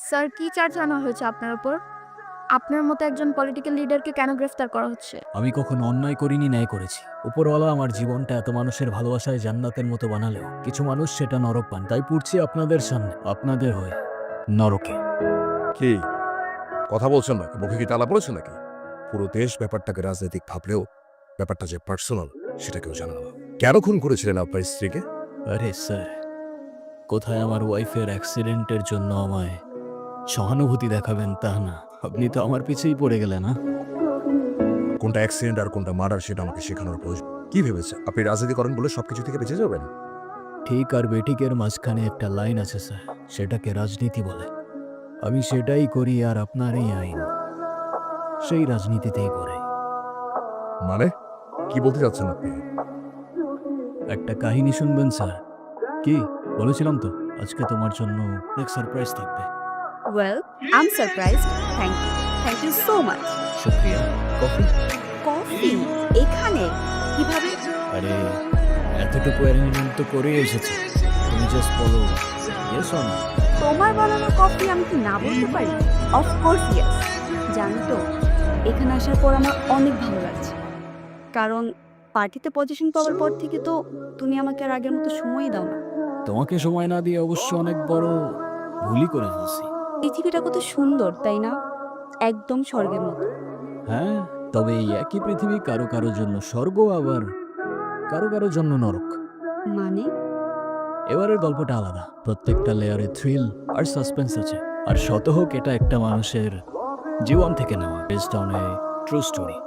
Sir, কি charge আনা হয়েছে আপনার উপর? আপনার মতো একজন পলিটিক্যাল লিডারকে কেন গ্রেফতার করা হচ্ছে? আমি কখনো অন্যায় করিনি, ন্যায় করেছি। উপরওয়ালা আমার জীবনটা এত মানুষের ভালোবাসায় জান্নাতের মতো বানালেও কিছু মানুষ সেটা নরক পান। তাই পড়ছি আপনাদের সামনে, আপনাদের হয়ে নরকে। কি কথা বলছেন নাকি? মুখে কি তালা পড়েছে নাকি? পুরো দেশ ব্যাপারটাকে রাজনৈতিক ভাবলেও ব্যাপারটা যে পার্সোনাল সেটা কেউ জানে না। কেন খুন করেছিলেন আপনার স্ত্রীকে? আরে স্যার, কোথায় আমার ওয়াইফের অ্যাক্সিডেন্টের জন্য আমায় সহানুভূতি দেখাবেন তা না, আপনি তো আমার পিছেই পড়ে গেলেন। না, কোনটা অ্যাক্সিডেন্ট আর কোনটা মার্ডার সেটা আমাকে শেখানোর প্রয়োজন। কি ভেবেছে আপনি রাজনীতি করেন বলে সবকিছু থেকে বেঁচে যাবেন? ঠিক আর বেঠিকের মাঝখানে একটা লাইন আছে স্যার, সেটাকে রাজনীতি বলে। আমি সেটাই করি, আর আপনার এই আইন সেই রাজনীতিতেই পড়ে। মানে কি বলতে চাচ্ছেন আপনি? একটা কাহিনী শুনবেন স্যার? কি বলেছিলাম তো আজকে তোমার জন্য এক সারপ্রাইজ থাকবে। Well, I am surprised. Thank you so much. শুক্রিয়া। কফি? কফি এখানে কিভাবে? আরে এতটুকু অ্যারেঞ্জমেন্ট তো করে এসেছে, তুমি জাস্ট বলো ইয়েস অর নো। তোমার বানানো কফি আমি কি না বলতে পারি? Of course yes. জানো তো, এখানে আসার পর আমার অনেক ভালো লাগছে, কারণ পার্টিতে পজিশন পাওয়ার পর থেকে তো তুমি আমাকে আর আগের মতো সময়ই দাও না। তোমাকে সময় না দিয়ে অবশ্য অনেক বড় ভুলই করে ফেলছি। পৃথিবীটা কত সুন্দর, তাই না? একদম স্বর্গের মতো। হ্যাঁ, তবে এই একই পৃথিবী কারো কারো জন্য স্বর্গ, আবার কারো কারো জন্য নরক। মানে? এবারের গল্পটা আলাদা, প্রত্যেকটা লেয়ারে থ্রিল আর সাসপেন্স আছে। আর শত হোক, এটা একটা মানুষের জীবন থেকে নেওয়া, based on a true story.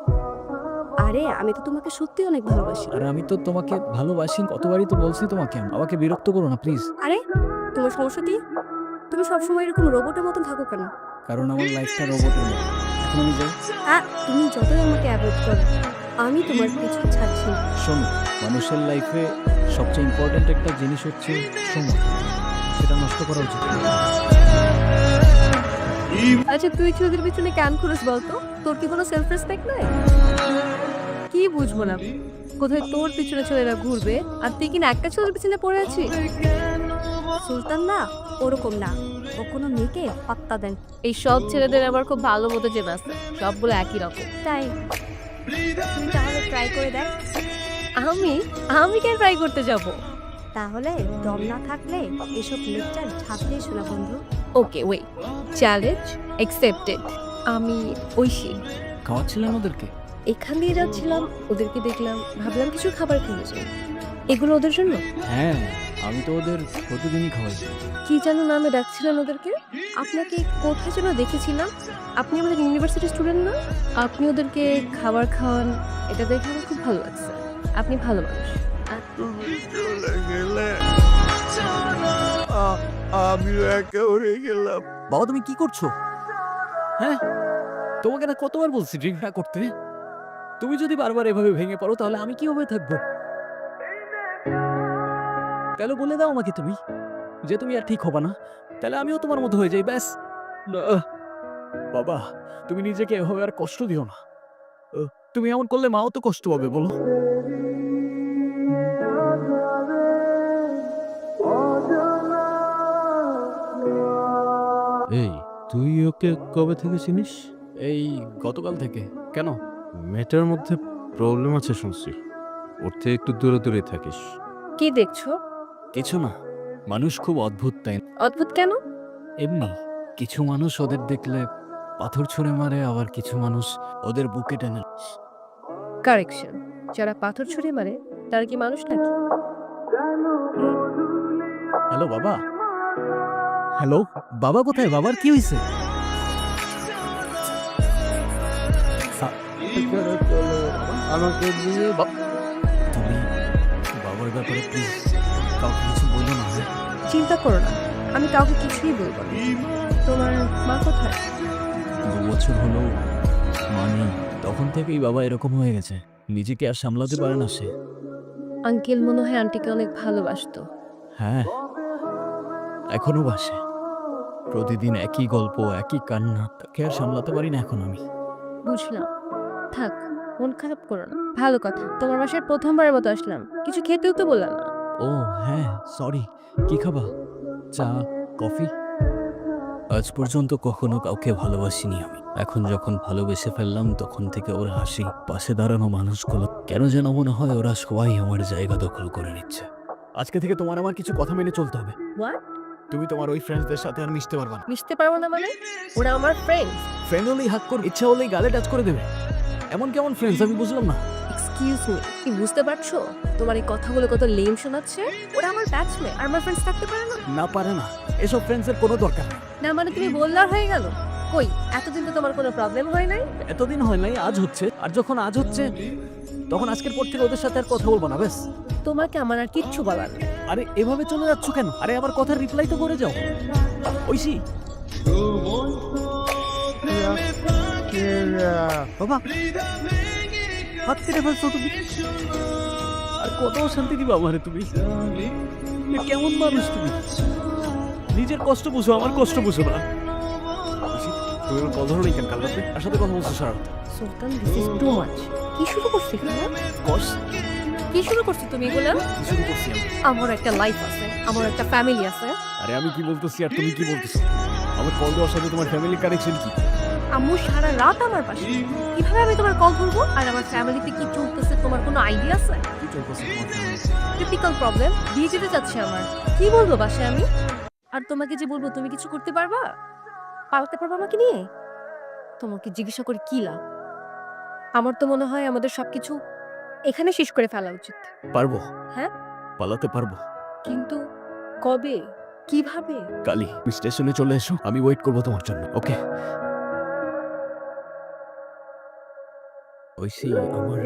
আরে, আমি তো তোমাকে সত্যি অনেক ভালোবাসি। আর আমি তো তোমাকে ভালোবাসি, কতবারই তো বলছি তোমাকে। আমাকে বিরক্ত করো না প্লিজ। আরে, তোমার সমস্যা কি? তুমি সবসময় এরকম রোবটের মতন থাকো কেন? কারণ আমার লাইফটা রোবটের মতো। এখন আমি যাই। হ্যাঁ, তুমি যতই আমাকে অ্যাভয়েড করো, আমি তোমার পিছু ছাড়ছি না। শোনো, মানুষের লাইফে সবচেয়ে ইম্পর্ট্যান্ট একটা জিনিস হচ্ছে সময়। সেটা নষ্ট করা উচিত না। আচ্ছা, তুই ছেলেদের পিছনে কেন ঘুরিস বলতো? তোর কি কোনো সেলফ রেসপেক্ট নাই? কি বুঝবো না, কোথায় তোর পিছনে ছেলেরা ঘুরবে আর তুই কিনা একটা ছেলের পিছনে পড়ে আছিস? সুলতান না, ওরকম না, ও কোনো মেয়েকে পাত্তা দেন। এই সব ছেলেদের আবার খুব ভালো মতো চেনা আছে, সবগুলো একই রকম। তাই তুই তাহলে ট্রাই করে দেখ। আমি আমি কেন ট্রাই করতে যাব? তাহলে দম না থাকলে এসব লেকচার ছাড়তেই শোনা বন্ধু। ওকে, ওয়েট, চ্যালেঞ্জ অ্যাকসেপ্টেড। আমি ঐশী। খাওয়াচ্ছিলেন ওদেরকে? এখান দিয়ে যাচ্ছিলাম, ওদেরকে দেখলাম, ভাবলাম কিছু খাবার কিনে যাই। এগুলো ওদের জন্য? হ্যাঁ, আমি তো ওদের প্রতিদিনই খাওয়াই। কি যেন নামে ডাকছিলেন ওদেরকে? আপনাকে কোথায় যেন দেখেছিলাম। আপনি আমাদের ইউনিভার্সিটির স্টুডেন্ট না? আপনি ওদেরকে খাবার খাওয়ান, এটা দেখে আমার খুব ভালো লাগছে। আপনি ভালো মানুষ। তুমি চলে গেলে আমিও একা উড়ে গেলাম। বাবা, তুমি কি করছো? হ্যাঁ, তোমাকে না কতবার বলছি ড্রিঙ্ক না করতে। তুমি যদি বারবার এভাবে ভেঙে পড়ো তাহলে আমি কিভাবে থাকবো? তাহলে বলে দাও আমাকে তুমি যে তুমি আর ঠিক হবা না, তাহলে আমিও তোমার মতো হয়ে যাই, ব্যাস। না, বাবা, তুমি নিজেকে এভাবে আর কষ্ট দিও না। তুমি এমন করলে মাও তো কষ্ট পাবে, বলো। এই, তুই ওকে কবে থেকে চিনিস? এই গতকাল থেকে। কেন? মেয়েটার মধ্যে প্রবলেম আছে শুনছি। ওর থেকে একটু দূরে দূরে থাকিস। কি দেখছো? কিছু না, মানুষ খুব অদ্ভুত, তাই না? অদ্ভুত কেন? এমনি কিছু মানুষ ওদের দেখলে পাথর ছুঁড়ে মারে, আবার কিছু মানুষ ওদের বুকে টেনে। কারেকশন, যারা পাথর ছুঁড়ে মারে তারা কি মানুষ নাকি? হ্যালো বাবা। হ্যালো বাবা, কোথায়? বাবার কি হয়েছে? আমাকে দিয়ে তুমি বাবার ব্যাপারে প্লিজ কাউকে কিছু বলো না। হ্যাঁ? চিন্তা করো না, আমি কাউকে কিছুই বলবো না। তোমার মা কোথায়? 2 বছর হলো মানে তখন থেকেই বাবা এরকম হয়ে গেছে, নিজেকে আর সামলাতে পারে না সে। আঙ্কেল মনে হয় আন্টিকে অনেক ভালোবাসতো। হ্যাঁ, এখনো বাসে। প্রতিদিন একই গল্প, একই কান্না, তাকে আর সামলাতে পারি না এখন আমি। বুঝলাম, থাক, মন খারাপ করো না। ভালো কথা, তোমার বাসায় প্রথমবারের মতো আসলাম, কিছু খেতেও তো বললাম না। ও হ্যাঁ, সরি। কি খাবা? চা, কফি? আজ পর্যন্ত কখনো কাউকে ভালোবাসিনি আমি। এখন যখন ভালোবেসে ফেললাম তখন থেকে ওর হাসি, পাশে দাঁড়ানো মানুষগুলো কেন যেন মনে হয় ওরা সবাই আমার জায়গা দখল করে নিচ্ছে। আজকে থেকে তোমার আমার কিছু কথা মেনে চলতে হবে। What? তুমি তোমার ওই ফ্রেন্ডসদের সাথে আর মিশতে পারবে না। মিশতে পারবো না মানে? ওরা আমার ফ্রেন্ড। ফ্রেন্ড হলেই হাক কর, ইচ্ছা হলেই গালে টাচ করে দেবে। এমন কেমন ফ্রেন্ডস আমি বুঝলাম না। এক্সকিউজ মি, কি বুঝতে পারছো তোমার এই কথাগুলো কত লেম শোনাচ্ছে? ওরা আমার ব্যাচমেট আর আমার ফ্রেন্ডস থাকতে পারে না? না পারে না, এসব ফ্রেন্ডসের কোনো দরকার নেই। না মানে তুমি বললে আর হয়ে গেল? কই এতদিন তো তোমার কোনো প্রবলেম হয় নাই? এতদিন হয় নাই, আজ হচ্ছে। আর যখন আজ হচ্ছে তখন আজকের পর থেকে ওদের সাথে আর কথা বলবো না, ব্যাস। তোমাকে আমার আর কিচ্ছু বলার নেই। আরে এভাবে চলে যাচ্ছ কেন? আরে আবার কথার রিপ্লাই তো করে যাও। ঐশী, বাবা হাত কেটে ফেলছো তুমি। আর কত শান্তি দিবা আমারে তুমি? এ কেমন মানুষ তুমি? নিজের কষ্ট বুঝো, আমার কষ্ট বুঝো না। ঐশী, তুমি আমার কল ধরো কেন? কাল রাতে আর সাথে কথা বলছো সারা রাত। সুলতান, দিস ইজ টু মাচ। কি শুরু করছো এখানে? কস কি শুরু করছো তুমি এগুলা? কি শুরু করছি আমি? আমার একটা লাইফ আছে, আমার একটা ফ্যামিলি আছে। আরে আমি কি বলতেছি আর তুমি কি বলতেছো? আমার কল দেওয়ার সাথে তোমার ফ্যামিলি কানেকশন কি? আম্মু সারা রাত আমার পাশে। কিভাবে আমি তোমার কল ধরবো? আর আমার ফ্যামিলিতে কি চলতেছে তোমার কোনো আইডিয়া আছে? কি চলতেছে তোমার family? টিপিক্যাল প্রবলেম, বিয়ে যেতে চাচ্ছে আমার। কি বলবো বাসায় আমি? আর তোমাকে যে বলবো তুমি কিছু করতে পারবা? পালাতে পারবা আমাকে নিয়ে? তোমাকে জিজ্ঞাসা করে কি লাভ? আমার তো মনে হয় আমাদের সবকিছু এখানে শেষ করে ফেলা উচিত। পারবো, হ্যাঁ? পালাতে পারবো। কিন্তু কবে, কিভাবে? কালি তুমি স্টেশনে চলে এসো, আমি ওয়েট করবো তোমার জন্য, ওকে? ঐশী, আমার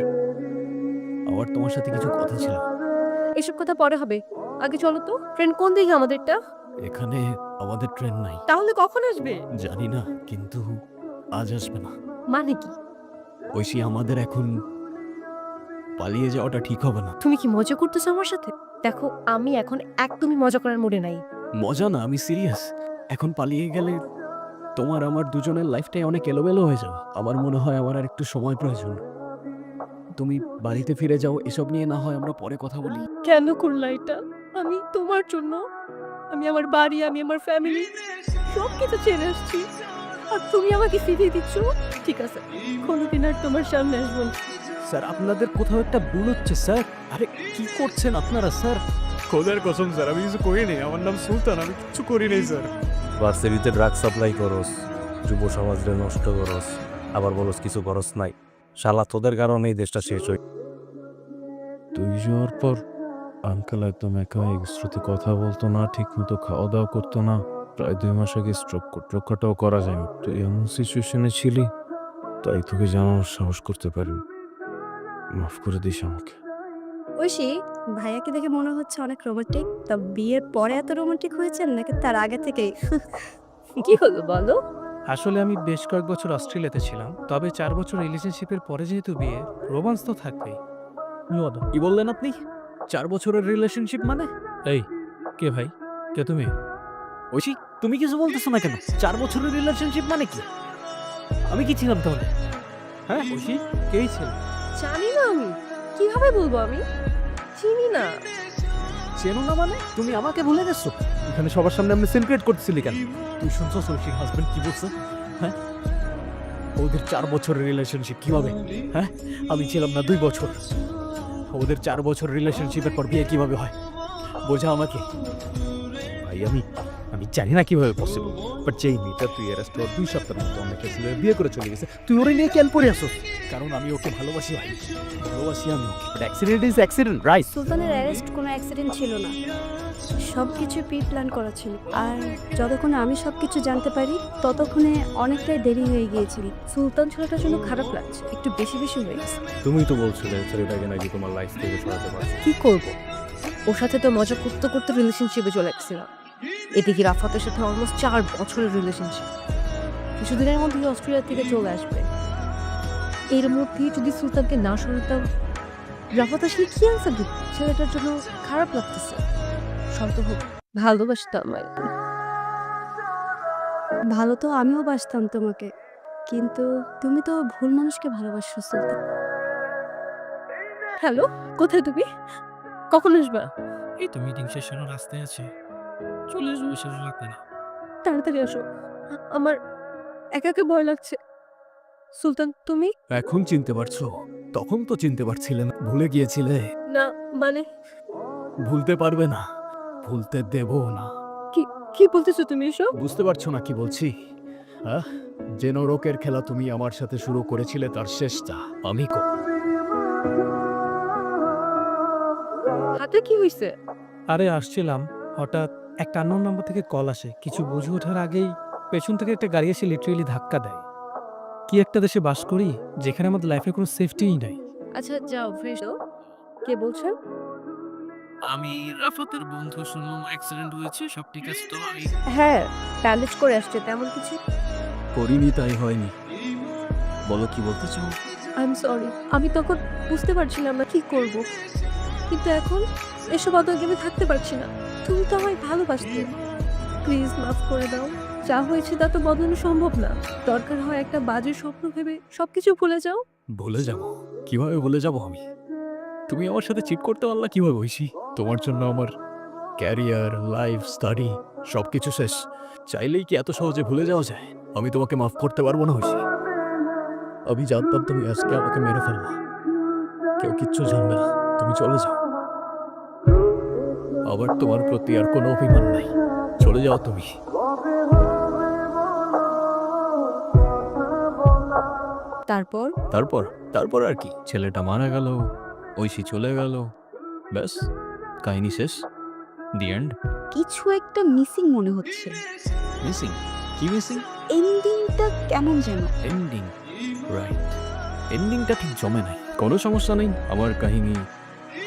আমার তোমার সাথে কিছু কথা ছিল। এসব কথা পরে হবে, আগে চলো তো। ট্রেন কোন দিকে আমাদেরটা? এখানে আমাদের ট্রেন নাই। তাহলে কখন আসবে? জানি না, কিন্তু আজ আসবে না। মানে কি? ঐশী, আমাদের এখন পালিয়ে যাওয়াটা ঠিক হবে না। তুমি কি মজা করতেছো আমার সাথে? দেখো আমি এখন একদমই মজা করার মুডে নাই। মজা না, আমি সিরিয়াস। এখন পালিয়ে গেলে তোমার আমার দুজনের লাইফটাই অনেক এলোমেলো হয়ে যাবে। আমার মনে হয় আমার আর একটু সময় প্রয়োজন। তুমি বাড়িতে ফিরে যাও, এসব নিয়ে না হয় আমরা পরে কথা বলি। কেন করলা এটা? আমি তোমার জন্য, আমি আমার বাড়ি, আমি আমার ফ্যামিলি সব কিছু ছেড়ে আসছি, আর তুমি আমাকে ফিরিয়ে দিচ্ছ? ঠিক আছে, কোনোদিন আর তোমার সামনে আসবো না। স্যার, আপনাদের কোথাও একটা ভুল হচ্ছে স্যার। আরে কি করছেন আপনারা স্যার? খোদার কসম স্যার, আমি কিছু করি নাই। আমার নাম সুলতান, আমি কিছু করি নাই স্যার। ভার্সিটিতে ড্রাগ সাপ্লাই করস, যুব সমাজরে নষ্ট করস, আবার বলস কিছু করস নাই। শালা তোদের কারণে এই দেশটা শেষ হই। তুই যাওয়ার পর আঙ্কেল একদম একা হয়ে গেছে। শ্রুতি কথা বলতো না, ঠিক মতো খাওয়া দাওয়া করতো না। প্রায় 2 মাস আগে স্ট্রোক রক্ষাটাও করা যায়নি। তুই এমন সিচুয়েশনে ছিলি, তাই তোকে জানানোর সাহস করতে পারি। মাফ করে দিস আমাকে। ঐশী, ভাইয়াকে দেখে মনে হচ্ছে অনেক রোমান্টিক। তা বিয়ের পরে এত রোমান্টিক হয়েছেন নাকি তার আগে থেকেই? কি হলো বলো? আসলে আমি বেশ কয়েক বছর অস্ট্রেলিয়াতে ছিলাম, তবে 4 বছর রিলেশনশিপের পরে যেহেতু বিয়ে, রোমান্স তো থাকবেই। কি বললেন আপনি? 4 বছরের রিলেশনশিপ মানে? এই, কে ভাই? কে তুমি? ঐশী, তুমি কিছু বলতেছো না কেন? 4 বছরের রিলেশনশিপ মানে কি? আমি কি ছিলাম তাহলে? হ্যাঁ ঐশী, কেই ছিল? জানি না আমি, কিভাবে বলবো? আমি চিনি না। চেনো না মানে? তুমি আমাকে ভুলে গেছো? এখানে সবার সামনে আপনি সিনক্রেট করতেছিলি কেন? তুই শুনছো ঐশীর হাজবেন্ড কি বলছে? হ্যাঁ, ওদের 4 বছরের রিলেশনশিপ কিভাবে? হ্যাঁ, আমি ছিলাম না 2 বছর। ওদের 4 বছর রিলেশনশিপের পর বিয়ে কিভাবে হয়? বোঝা আমাকে। ভাই আমি জানি না কিভাবে পসিবল, বাট যেই মেয়েটা তুই অ্যারেস্ট হওয়ার 2 সপ্তাহের মতো অনেক ছেলে বিয়ে করে চলে গেছে, তুই ওরে নিয়ে কেন পড়ে আসছিস? কারণ আমি ওকে ভালোবাসি ভাই, ভালোবাসি আমি ওকে। But accident is accident, right? সুলতানের অ্যারেস্ট কোনো অ্যাক্সিডেন্ট ছিল না, সব কিছু প্রি প্ল্যান করা ছিল। আর যতক্ষণে আমি সব কিছু জানতে পারি ততক্ষণে অনেকটাই দেরি হয়ে গিয়েছিল। সুলতান ছেলেটার জন্য খারাপ লাগছে, একটু বেশি বেশি হয়ে গেছে। তুমি তো বলছিলে ছেলেটাকে নাকি তোমার লাইফ থেকে সরাতে পারছো। কি করব? ওর সাথে তো মজা করতে করতে রিলেশনশিপে চলে গেছিলাম। এদিকে রাফাতের সাথে অলমোস্ট 4 বছরের রিলেশনশিপ। কিছুদিনের মধ্যেই অস্ট্রেলিয়া থেকে চলে আসবে। এর মধ্যেই যদি সুলতানকে না সরাতাম, রাফাত আসলে কি আনসার দিত? ছেলেটার জন্য খারাপ লাগতেছে। শান্ত হোক, ভালোবাসতাম আমি। ভালো তো আমিও বাসতাম তোমাকে, কিন্তু তুমি তো ভুল মানুষকে ভালোবাসো সুলতান। হ্যালো, কোথায় তুমি? কখন আসবা? এই তো মিটিং শেষ হওয়ার রাস্তায় আছে, চলে আসবো, বেশি লাগবে না। তাড়াতাড়ি আসো। আমার একা একা ভয় লাগছে। সুলতান, তুমি? এখন চিনতে পারছো? তখন তো চিনতে পারছিলে না, ভুলে গিয়েছিলে। না মানে ভুলতে পারবে না, ভুলতে দেবো না। কি বলতেছো তুমি এসব? বুঝতে পারছো না কি বলছি? হ্যাঁ, যে নরকের খেলা তুমি আমার সাথে শুরু করেছিলে তার শেষটা আমি হাতে কি হইছে? আরে আসছিলাম, হঠাৎ একটা আননোন নাম্বার থেকে কল আসে। কিছু বুঝে ওঠার আগেই পেছন থেকে একটা গাড়ি এসে লিটারেলি ধাক্কা দেয়। কি একটা দেশে বাস করি যেখানে আমাদের লাইফের কোনো সেফটিই নাই। আচ্ছা যাও ফ্রেশ হও। কে বলছেন? আমি রাফাতের বন্ধু, শুনলাম অ্যাক্সিডেন্ট হয়েছে, সব ঠিক আছে তো? আমি হ্যাঁ, ব্যান্ডেজ করে আসছে, তেমন কিছু। করিনি তাই হয়নি। বলো কি বলতে চাও? I am sorry. আমি তখন বুঝতে পারছিলাম না কি করব, কিন্তু এখন এসব আতঙ্কে আমি থাকতে পারছি না। তুমি তো আমায় ভালোবাসতে, প্লিজ মাফ করে দাও। যা হয়েছে তা তো বদলানো সম্ভব না। দরকার হয় একটা বাজে স্বপ্ন ভেবে সবকিছু ভুলে যাও। ভুলে যাব? কিভাবে ভুলে যাব আমি? তুমি আমার সাথে চিট করতে পারলা কিভাবে ঐশী? তোমার জন্য আমার ক্যারিয়ার, লাইফ, স্টাডি সবকিছু শেষ। চাইলেই কি এত সহজে ভুলে যাওয়া যায়? আমি তোমাকে মাফ করতে পারবো না ঐশী। আমি জানতাম তুমি আজকে আমাকে মেরে ফেলবা, কেউ কিচ্ছু জানবে না, তুমি চলে যাও। আবার তোমার প্রতি আর কোনো অভিমান নাই, চলে যাও তুমি। তারপর তারপর তারপর আর কি? ছেলেটা মারা গেল, ঐশী চলে গেল, ব্যাস কাহিনী শেষ। The end. কিছু একটা মিসিং মনে হচ্ছে। মিসিং? কি মিসিং? এন্ডিংটা কেমন যেন। এন্ডিং? রাইট, এন্ডিংটা ঠিক জমে নাই। কোনো সমস্যা নেই, আমার কাহিনী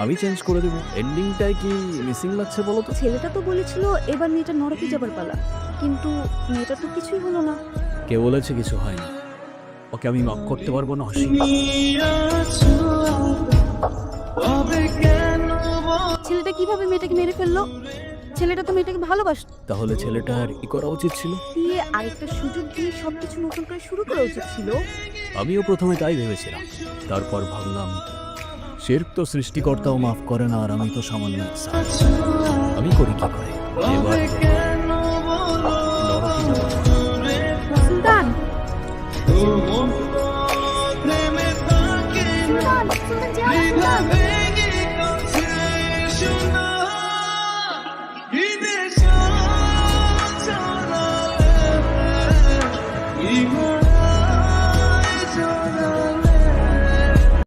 আমি চেঞ্জ করে দেবো। এন্ডিংটাই কি মিসিং লাগছে বলো তো? ছেলেটা তো বলেছিল এবার মেয়েটা নরকে যাবার পালা, কিন্তু মেয়েটা তো কিছুই হলো না। কে বলেছে কিছু হয়নি? ওকে আমি মাফ করতে পারবো না হাসি। ছেলেটা কিভাবে মেয়েটাকে মেরে ফেললো? ছেলেটা তো মেয়েটাকে ভালোবাসতো। তাহলে ছেলেটার কি করা উচিত ছিল? দিয়ে আরেকটা সুযোগ দিয়ে সবকিছু নতুন করে শুরু করা উচিত ছিল। আমিও প্রথমে তাই ভেবেছিলাম, তারপর ভাবলাম শিরক তো সৃষ্টিকর্তাও মাফ করে না, আর আমি তো সামান্য ইনসান। আমি করি কি করে? এবার